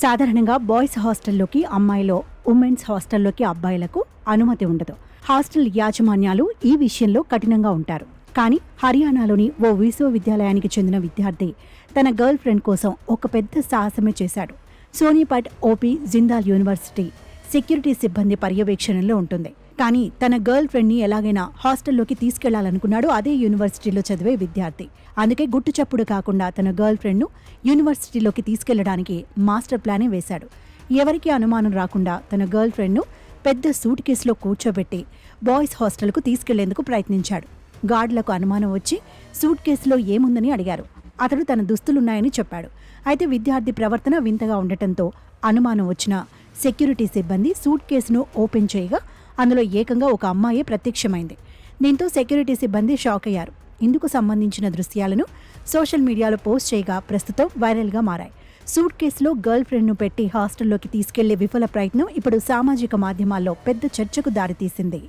సాధారణంగా బాయ్స్ హాస్టల్లోకి అమ్మాయిలో, ఉమెన్స్ హాస్టల్లోకి అబ్బాయిలకు అనుమతి ఉండదు. హాస్టల్ యాజమాన్యాలు ఈ విషయంలో కఠినంగా ఉంటారు. కానీ హర్యానాలోని ఓ విశ్వవిద్యాలయానికి చెందిన విద్యార్థి తన గర్ల్ ఫ్రెండ్ కోసం ఒక పెద్ద సాహసమే చేశాడు. Sonipat OP Jindal university security సిబ్బంది పర్యవేక్షణలో ఉంటుంది. కానీ తన గర్ల్ ఫ్రెండ్ని ఎలాగైనా హాస్టల్లోకి తీసుకెళ్లాలనుకున్నాడు అదే యూనివర్సిటీలో చదివే విద్యార్థి. అందుకే గుట్టుచప్పుడు కాకుండా తన గర్ల్ ఫ్రెండ్ను యూనివర్సిటీలోకి తీసుకెళ్లడానికి మాస్టర్ ప్లానే వేశాడు. ఎవరికీ అనుమానం రాకుండా తన గర్ల్ ఫ్రెండ్ను పెద్ద సూట్ కేసులో కూర్చోబెట్టి బాయ్స్ హాస్టల్కు తీసుకెళ్లేందుకు ప్రయత్నించాడు. గార్డులకు అనుమానం వచ్చి సూట్ కేసులో ఏముందని అడిగారు. అతడు తన దుస్తులున్నాయని చెప్పాడు. అయితే విద్యార్థి ప్రవర్తన వింతగా ఉండటంతో అనుమానం వచ్చిన సెక్యూరిటీ సిబ్బంది సూట్ కేసును ఓపెన్ చేయగా అందులో ఏకంగా ఒక అమ్మాయే ప్రత్యక్షమైంది. దీంతో సెక్యూరిటీ సిబ్బంది షాక్ అయ్యారు. ఇందుకు సంబంధించిన దృశ్యాలను సోషల్ మీడియాలో పోస్ట్ చేయగా ప్రస్తుతం వైరల్గా మారాయి. సూట్ కేసులో గర్ల్ ఫ్రెండ్ను పెట్టి హాస్టల్లోకి తీసుకెళ్లే విఫల ప్రయత్నం ఇప్పుడు సామాజిక మాధ్యమాల్లో పెద్ద చర్చకు దారితీసింది.